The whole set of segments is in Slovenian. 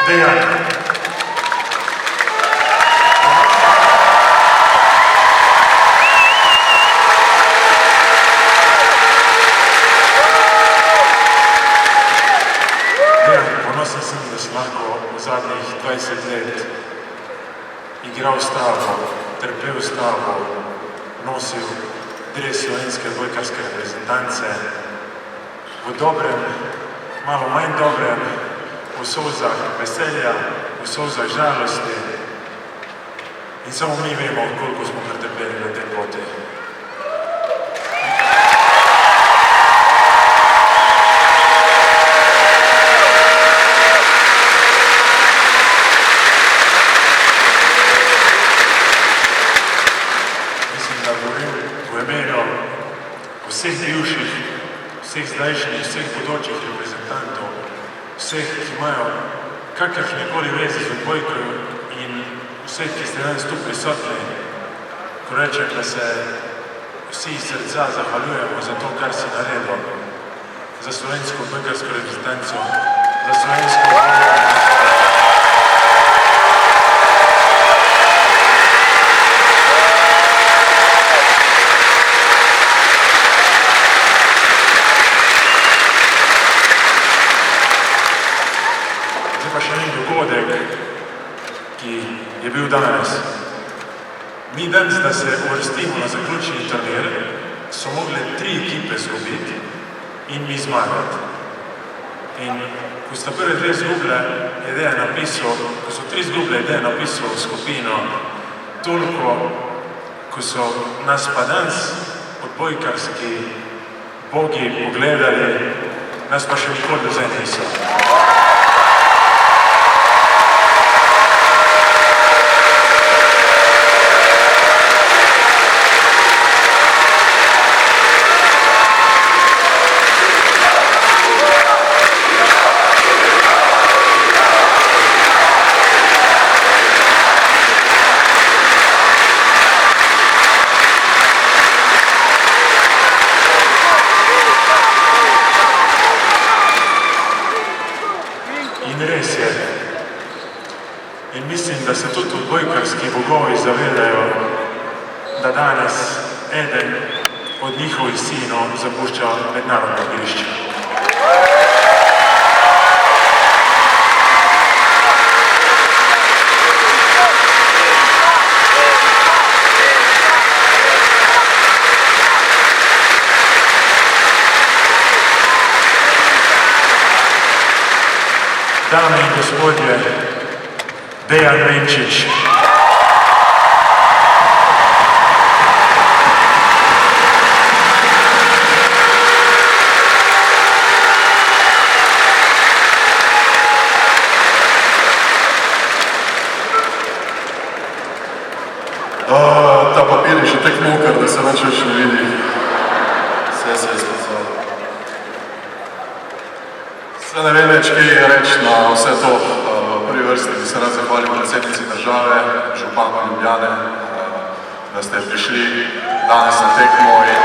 Dejan. Ponosen sem, da si lahko v zadnjih 20 let igral s tabo, trpel s tabo, nosil dres slovenske odbojkarske reprezentance v dobrem, malo manj dobrem, v solzah veselja, v solzah žalosti in samo mi vemo, koliko smo pretrpeli na tej poti. Mislim, da govorim v imenu vseh bivših, vseh zdajšnjih, vseh bodočih reprezentantov, vseh, ki imajo kakršnekoli veze z odbojko in vseh, ki ste danes tu prisotni, ko rečem, da se vsi iz srca zahvaljujemo za to, kar si naredil, za slovensko odbojkarsko reprezentanco, za slovensko odbojkarsko. Pa še en dogodek, ki je bil danes. Mi danes, da se uvrstimo na zaključni turnir, so mogli 3 ekipe izgubiti in mi zmagati. In ko sta prve 2 izgubile, je Dejan napisal, ko so 3 izgubile, je Dejan napisal v skupino toliko, ko so nas pa danes odbojkarski bogi pogledali, nas pa še nikoli do zdaj niso. In res je. In mislim, da se tudi odbojkarski bogovi zavedajo, da danes eden od njihovih sinov zapušča mednarodno igrišče. Dame in gospodje, Dejan Renčič. Ta papir je še tek moker, da se več ne vidi. Vse se je spazal. Vse ne vem več, kaj je reči na vse to. V prvi vrsti bi se rad zahvalil predsednici države, županu Ljubljane, da ste prišli danes na tekmo in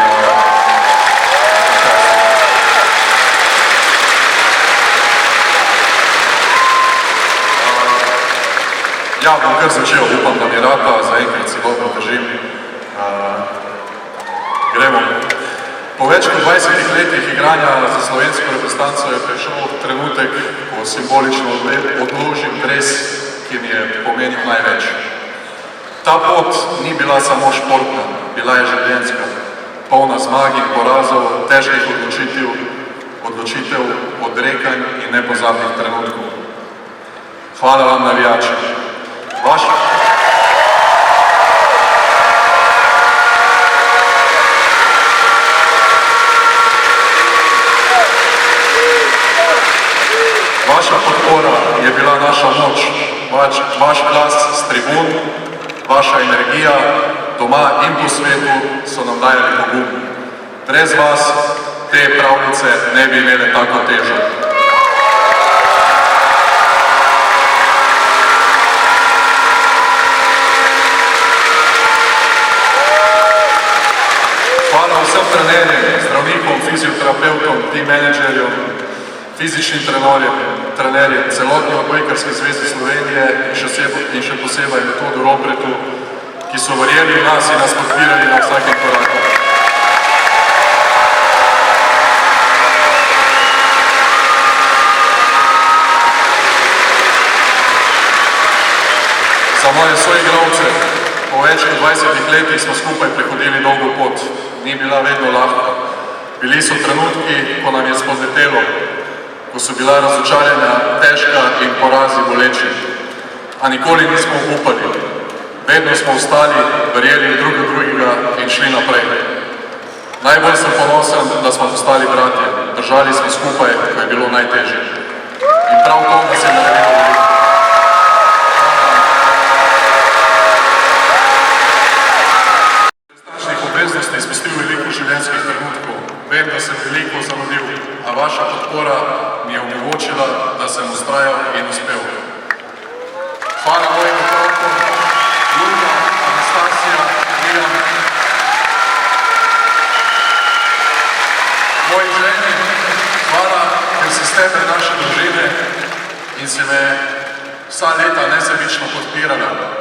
ja, bom kar začel, upam, da mi rata, zaenkrat si dobro držim. Gremo. Po več kot 20 letih igranja za slovensko reprezentanco je prišel trenutek, ko simbolično odložim dres, ki mi je pomenil največ. Ta pot ni bila samo športna, bila je življenjska, polna zmag in porazov, težkih odločitev, odrekanj in nepozabnih trenutkov. Hvala vam, navijači. Vaša podpora je bila naša moč, vaš glas s tribun, vaša energija doma in po svetu so nam dajali pogum. Brez vas te pravljice ne bi imele tako težo. Hvala vsem trenerjem, zdravnikom, fizioterapeutom, team menedžerjem, fizičnim trenerjem, trenerjem, celotni odbojkarski zvezi Slovenije in še posebej Metodu Ropretu, ki so verjeli v nas in nas podpirali na vsakem koraku. Za moje soigralce, po več kot 20 letih smo skupaj prehodili dolgo pot. Ni bila vedno lahka. Bili so trenutki, ko nam je spodletelo, ko so bila razočaranja težka in porazi boleči. A nikoli nismo upali. Vedno smo ostali, verjeli v drugega in šli naprej. Najbolj sem ponosen, da smo postali bratje. Držali smo skupaj, ko je bilo najtežje. In prav to nas je naredilo veliko. Obveznosti izpustil veliko življenjskih trenutkov. Vem, da sem veliko zamudil, a vaša podpora mi je omogočila, da sem ustrajal in uspel. Hvala mojim otrokom, Luka, Anastasija, Milan, moji ženi, hvala, ker si steber naše družine in si me vsa leta nesebično podpirala.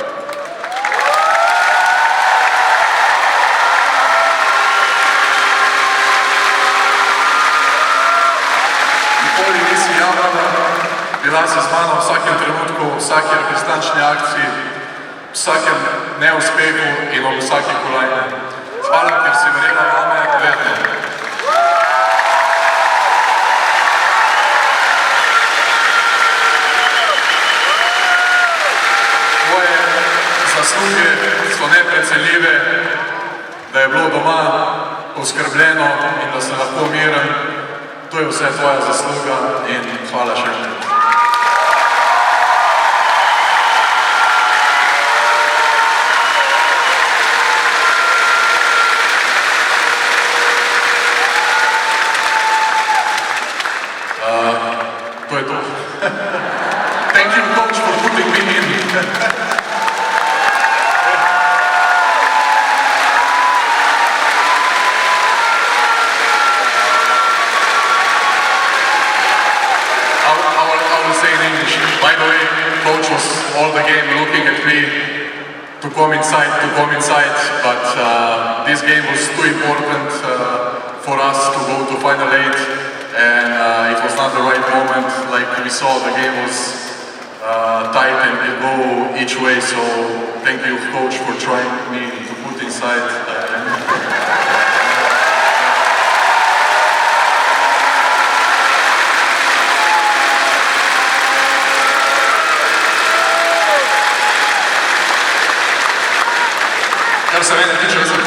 Bila si z mano v vsakem trenutku, v vsaki reprezentančni akciji, v vsakem neuspehu in ob vsaki kolajni. Hvala, ker si verjela vame vedno. Tvoje zasluge so neprecenljive, da je bilo doma poskrbljeno in da si lahko miren. To je vse tvoja zasluga in hvala še enkrat. To je to. Thank you, coach, for putting me in. By the way, coach was all the game looking at me to come inside, but this game was too important for us to go to Final 8, and it was not the right moment. Like we saw, the game was tight and it go each way, so thank you, coach, for trying me to put inside. Kar se mene tiče, jaz sem